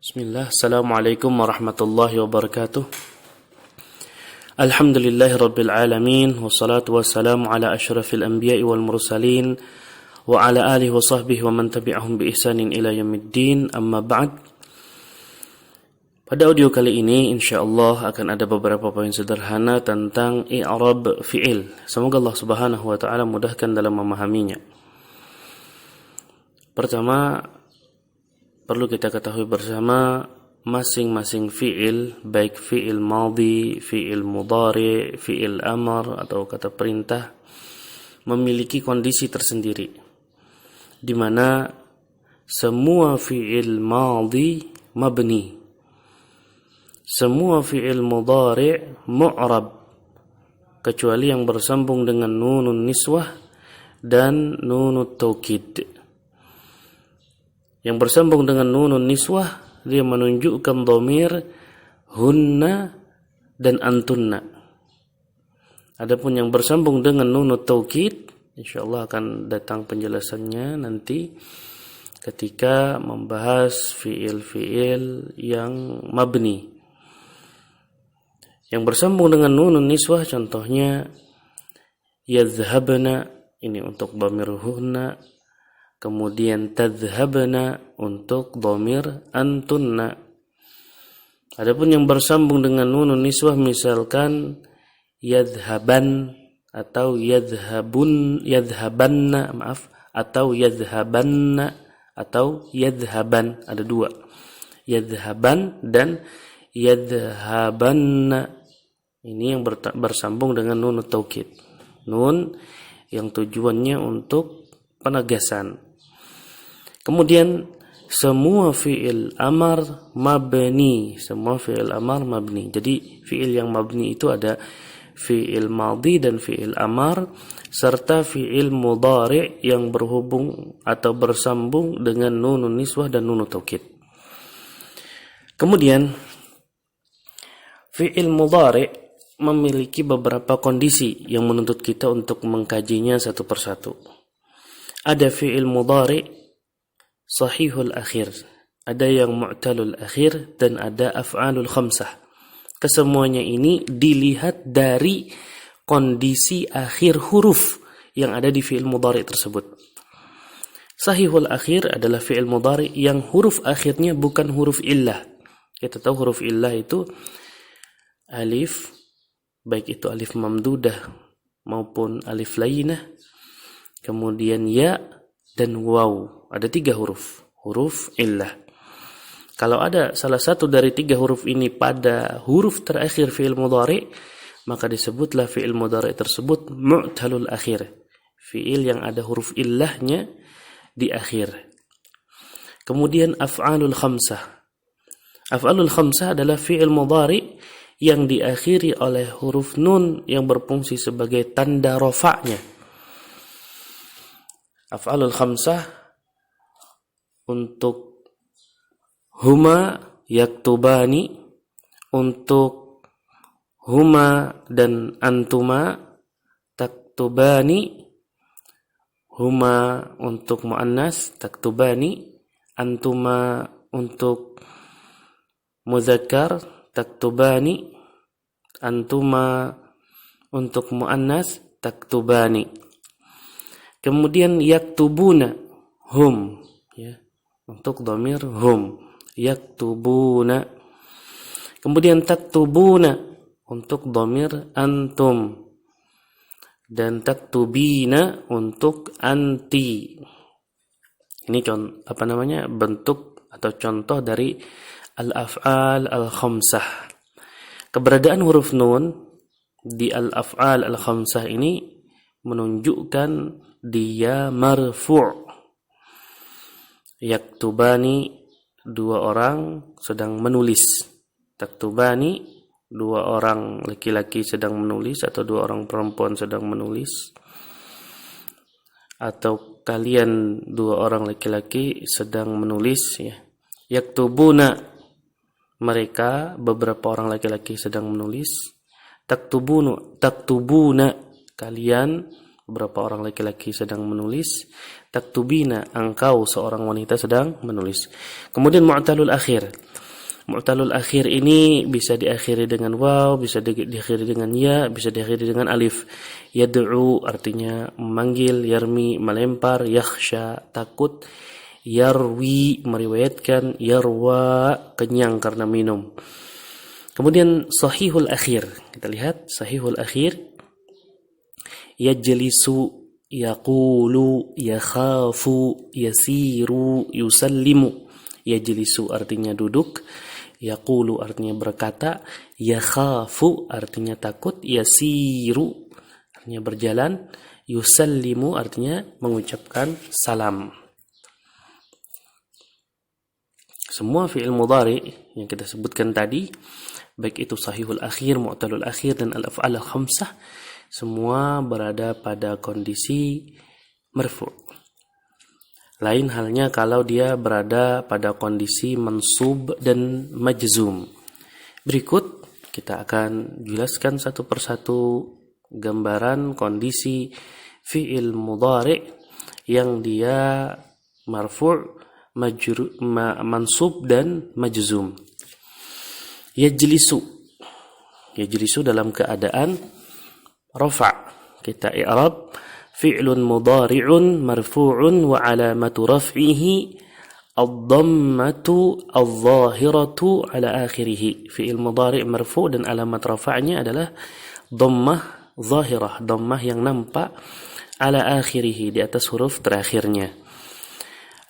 Bismillah, Assalamualaikum warahmatullahi wabarakatuh. Alhamdulillahi rabbil alamin, wassalatu wassalamu ala asyrafil anbiya'i wal mursalin, wa ala alihi wa sahbihi wa man tabi'ahum bi ihsanin ila yaumiddin, amma ba'd. Pada audio kali ini insyaallah akan ada beberapa poin sederhana tentang i'rab fi'il. Semoga Allah Subhanahu wa taala mudahkan dalam memahaminya. Pertama, perlu kita ketahui bersama masing-masing fi'il, baik fi'il madhi, fi'il mudhari, fi'il amar atau kata perintah, memiliki kondisi tersendiri, di mana semua fi'il madhi mabni, semua fi'il mudhari mu'rab, kecuali yang bersambung dengan nunun niswah dan nunut taukid. Yang bersambung dengan nunun niswah, dia menunjukkan dhamir hunna dan antunna. Adapun yang bersambung dengan nunut taukid, insyaallah akan datang penjelasannya nanti ketika membahas fiil-fiil yang mabni. Yang bersambung dengan nunun niswah contohnya yadhhabna, ini untuk dhamir hunna. Kemudian tadhhabna untuk dhamir antunna. Adapun yang bersambung dengan nunun niswah misalkan yadhhaban atau yadhhabanna atau yadhhabanna atau yadhhaban, ada dua, yadhhaban dan yadhhabanna. Ini yang bersambung dengan nun taukid, nun yang tujuannya untuk penegasan. Kemudian semua fi'il amar mabni, semua fi'il amar mabni. Jadi fi'il yang mabni itu ada fi'il madhi dan fi'il amar serta fi'il mudhari yang berhubung atau bersambung dengan nunun niswah dan nunut taukid. Kemudian fi'il mudhari memiliki beberapa kondisi yang menuntut kita untuk mengkajinya satu persatu. Ada fi'il mudhari sahihul akhir, ada yang mu'talul akhir, dan ada af'alul khamsah. Kesemuanya ini dilihat dari kondisi akhir huruf yang ada di fi'il mudhari tersebut. Sahihul akhir adalah fi'il mudhari yang huruf akhirnya bukan huruf illah. Kita tahu huruf illah itu alif, baik itu alif mamdudah maupun alif lainah, kemudian ya dan waw. Ada 3 huruf illah. Kalau ada salah satu dari 3 huruf ini pada huruf terakhir fi'il mudhari, maka disebutlah fi'il mudhari tersebut mu'talul akhir, fi'il yang ada huruf illahnya di akhir. Kemudian af'alul khamsah. Af'alul khamsah adalah fi'il mudhari yang diakhiri oleh huruf nun yang berfungsi sebagai tanda rafa'nya. Af'alul khamsah untuk huma yaktubani, untuk huma dan antuma taktubani, huma untuk muannas taktubani, antuma untuk muzakkar taktubani, antuma untuk muannas taktubani. Kemudian yaktubuna, hum, ya, untuk dhamir hum, yaktubuna. Kemudian taktubuna untuk dhamir antum, dan taktubina untuk anti. Ini bentuk atau contoh dari al-af'al al-khamsah. Keberadaan huruf nun di al-af'al al-khamsah ini menunjukkan dia marfu'. Yaktubani, 2 orang sedang menulis. Taktubani, 2 orang laki-laki sedang menulis, atau 2 orang perempuan sedang menulis, atau kalian 2 orang laki-laki sedang menulis, ya. Yaktubuna, mereka beberapa orang laki-laki sedang menulis. Taktubuna, kalian beberapa orang laki-laki sedang menulis. taktubina, engkau seorang wanita sedang menulis. Kemudian mu'talul akhir. Mu'talul akhir ini bisa diakhiri dengan waw, bisa diakhiri dengan ya, bisa diakhiri dengan alif. Yad'u artinya memanggil, yarmi melempar, yakhsha takut, yarwi meriwayatkan, yarwa kenyang karena minum. Kemudian sahihul akhir. Kita lihat sahihul akhir. Yajlisu, yaqulu, yakhafu, yasiru, yusallimu. Yajlisu artinya duduk, yaqulu artinya berkata, yakhafu artinya takut, yasiru artinya berjalan, yusallimu artinya mengucapkan salam. Semua fi'il mudhari yang kita sebutkan tadi, baik itu sahihul akhir, mu'talul akhir, dan al-af'al al-khamsah, semua berada pada kondisi marfu'. Lain halnya kalau dia berada pada kondisi mansub dan majzum. Berikut kita akan jelaskan satu persatu gambaran kondisi fi'il mudhari yang dia marfu', mansub dan majzum. Yajlisu dalam keadaan rafa'. Kita i'rab fi'lun mudhari'un marfu'un wa alamatu raf'ihi ad-dhammatu adh-dhahiratu ala akhirih. Fi'il mudhari' marfu' dan alamat rafa'nya adalah dhammah zahirah, dhammah yang nampak, ala akhirih di atas huruf terakhirnya.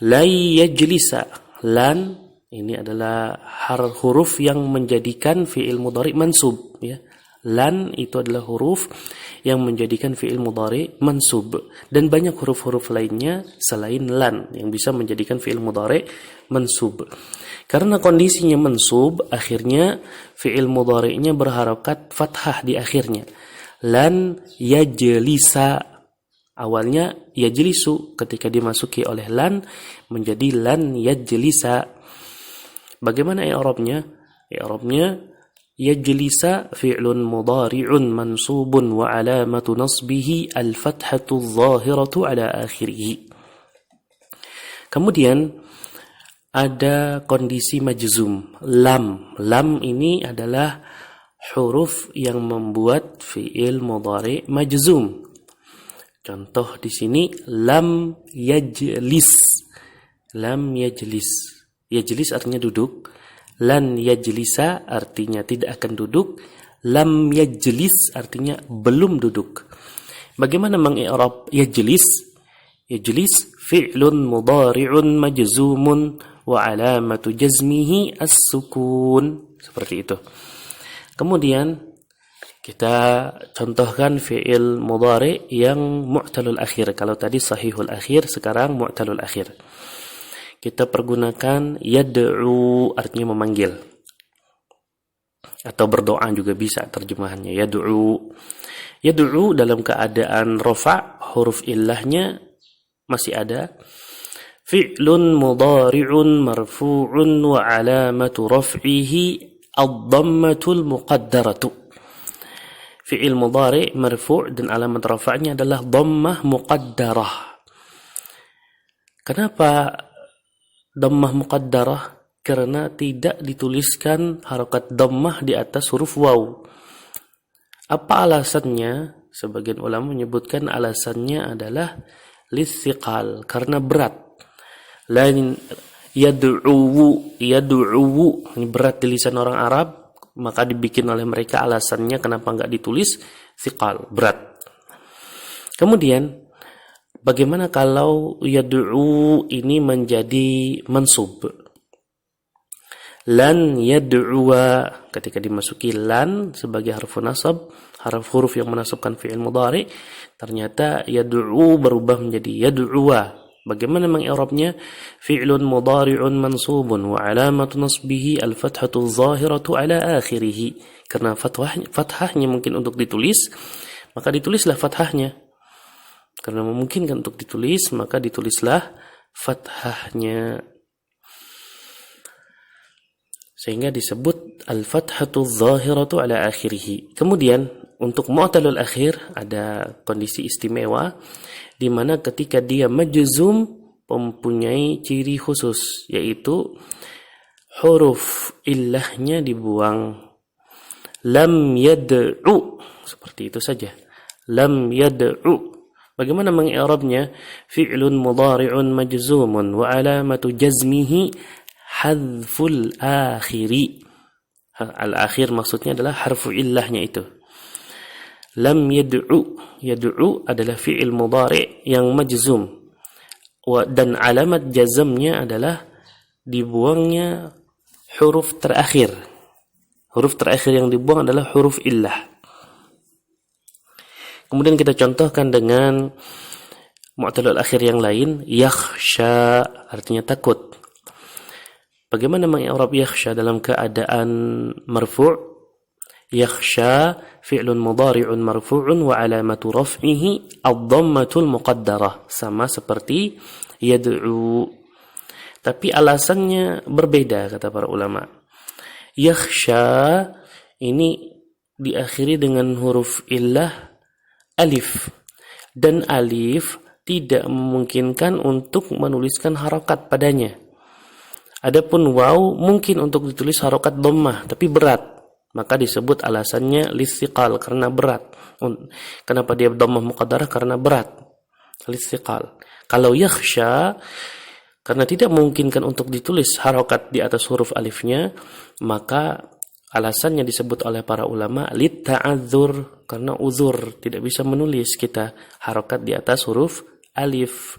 La yajlisa, lan ini adalah huruf yang menjadikan fi'il mudhari' mansub, ya. Lan itu adalah huruf yang menjadikan fi'il mudhari' mansub, dan banyak huruf-huruf lainnya selain lan yang bisa menjadikan fi'il mudhari' mansub. Karena kondisinya mansub, akhirnya fi'il mudhari'nya berharakat fathah di akhirnya. Lan yajlisa, awalnya yajlisu, ketika dimasuki oleh lan menjadi lan yajlisa. Bagaimana i'rabnya? I'rabnya yajlisa fi'lun mudhari'un mansubun wa alamatu nasbihi al-fathatu adh-dhahiratu ala akhirih. Kemudian ada kondisi majzum, lam. Lam ini adalah huruf yang membuat fi'il mudhari' majzum. Contoh di sini lam yajlis. Lam yajlis. Yajlis artinya duduk. Lan yajlisa artinya tidak akan duduk. Lam yajlis artinya belum duduk. Bagaimana mengi'rab yajlis? Yajlis fi'lun mudhari'un majzumun wa alamatu jazmihi as-sukun. Seperti itu. Kemudian kita contohkan fi'il mudhari' yang mu'talul akhir. Kalau tadi sahihul akhir, sekarang mu'talul akhir. Kita pergunakan yad'u, artinya memanggil. Atau berdoa juga bisa terjemahannya. Yad'u. Yad'u dalam keadaan rafa', huruf illahnya masih ada. Fi'lun mudhari'un marfu'un wa alamatu raf'ihi ad-dhammatul muqaddaratu. Fi'il mudhari' marfu' dan alamat rafa'nya adalah dhammah muqaddarah. Kenapa dhammah muqaddarah? Karena tidak dituliskan harakat dhammah di atas huruf waw. Apa alasannya? Sebagian ulama menyebutkan alasannya adalah lithiqal, karena berat. Lain yad'u, ini berat di lisan orang Arab, maka dibikin oleh mereka alasannya kenapa enggak ditulis thiqal, berat. Kemudian bagaimana kalau yad'u ini menjadi mansub? Lan yad'uwa, ketika dimasuki lan sebagai harfu nasab, huruf yang menasabkan fi'il mudhari, ternyata yad'u berubah menjadi yad'uwa. Bagaimana mengi'rabnya? Fi'lun mudhari'un mansubun wa alamatu nasbihi al-fathatu adh-dhahiratu ala akhirih. Karena fathahnya mungkin untuk ditulis, maka ditulislah fathahnya. Karena memungkinkan untuk ditulis, maka ditulislah fathahnya. Sehingga disebut al-fathatu adh-dhahiratu ala akhirih. Kemudian untuk mu'talul akhir ada kondisi istimewa di mana ketika dia majzum mempunyai ciri khusus, yaitu huruf illahnya dibuang. Lam yad'u, seperti itu saja. Lam yad'u. Bagaimana mengi'rabnya? Fi'lun mudhari'un majzumun wa alamatu jazmihi hadzful akhiri. Al-akhir maksudnya adalah harfu illahnya itu. Lam yad'u. Yad'u adalah fi'il mudhari' yang majzum. Dan alamat jazmnya adalah dibuangnya huruf terakhir. Huruf terakhir yang dibuang adalah huruf illah. Kemudian kita contohkan dengan mu'talul akhir yang lain, yakhsha artinya takut. Bagaimana mengi'rab yakhsha dalam keadaan marfu'? Yakhsha fi'lun mudhari'un marfu'un wa alamatu raf'ihi ad-dhammatul muqaddarah, sama seperti yad'u. Tapi alasannya berbeda kata para ulama. Yakhsha ini diakhiri dengan huruf illah alif, dan alif tidak memungkinkan untuk menuliskan harokat padanya. Adapun waw mungkin untuk ditulis harokat dhammah, tapi berat, maka disebut alasannya listiqal, karena berat. Kenapa dia dhammah muqaddarah? Karena berat, listiqal. Kalau yakhsha, karena tidak memungkinkan untuk ditulis harokat di atas huruf alifnya, maka alasannya disebut oleh para ulama litta'adzur, karena uzur, tidak bisa menulis kita harokat di atas huruf alif.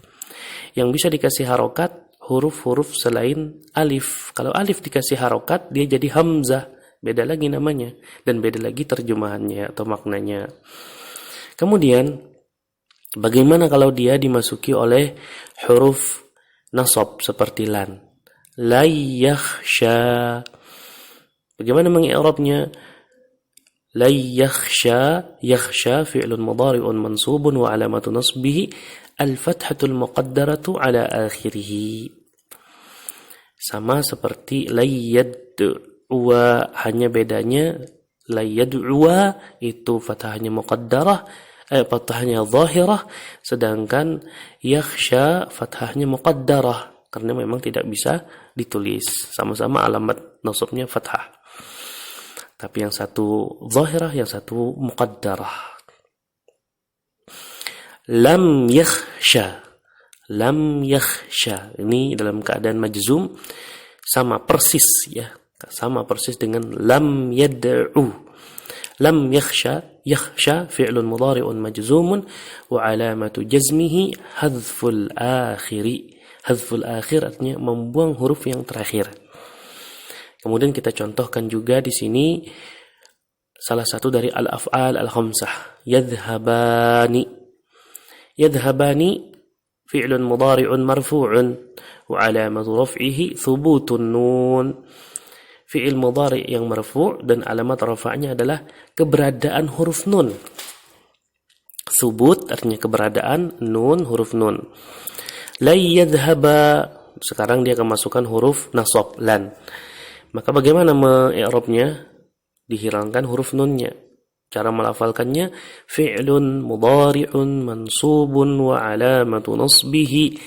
Yang bisa dikasih harokat huruf-huruf selain alif. Kalau alif dikasih harokat dia jadi hamzah, beda lagi namanya dan beda lagi terjemahannya atau maknanya. Kemudian bagaimana kalau dia dimasuki oleh huruf nasab seperti lan? La yakhsha. Bagaimana mengi'rabnya? La yakhsha, yakhsha fi'lun mudhari'un mansubun wa alamatu nasbihi al-fathatul muqaddaratu ala akhirih. Sama seperti la yad'uwa, hanya bedanya la yad'uwa itu fathahnya muqaddarah, fathahnya zahirah, sedangkan yakhsha fathahnya muqaddarah karena memang tidak bisa ditulis. Sama-sama alamat nasabnya fathah, tapi yang satu zahirah, yang satu muqaddarah. Lam yakhsha, lam yakhsha ini dalam keadaan majzum, sama persis ya, sama persis dengan lam yad'u. Lam yakhsha, yakhsha fi'lun mudhari'un majzumun wa alamatu jazmihi hadzful akhiri. Hadzful akhir artinya membuang huruf yang terakhir. Kemudian kita contohkan juga di sini salah satu dari al-af'al al-khamsah. Yadhhabani. Yadhhabani fi'lun mudhari'un marfu'un wa alamatu raf'ihi thubutun nun. Fi'il mudhari' yang marfu' dan alamat rafa'nya adalah keberadaan huruf nun. Thubut artinya keberadaan, nun huruf nun. La yadhhaba, sekarang dia akan masukkan huruf nasab lan. Maka bagaimana mengi'rabnya? Dihilangkan huruf nunnya. Cara melafalkannya, fi'lun mudhari'un mansubun wa alamatu nasbihi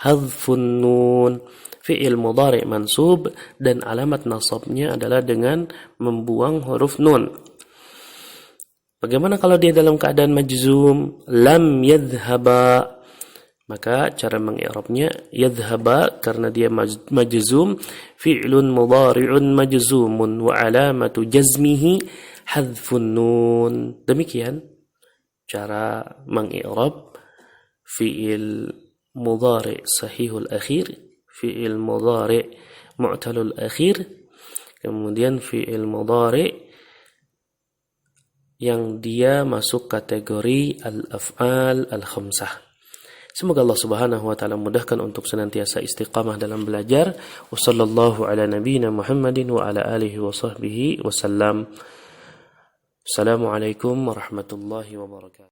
hadzfun nun. Fi'il mudhari' mansub dan alamat nasabnya adalah dengan membuang huruf nun. Bagaimana kalau dia dalam keadaan majzum? Lam yadhhaba. Maka cara mengi'rabnya yadhhaba karena dia majzum, fi'lun mudhari'un majzumun wa alamatu jazmihi hadzfun nun. Demikian cara mengi'rab fi'il mudhari' sahihul akhir, fi'il mudhari' mu'talul akhir, kemudian fi'il mudhari' yang dia masuk kategori al-af'al al-khamsah. Semoga Allah Subhanahu wa taala mudahkan untuk senantiasa istiqamah dalam belajar. Wassallallahu ala nabiyyina Muhammadin wa ala alihi wa sahbihi wasallam. Assalamualaikum warahmatullahi wabarakatuh.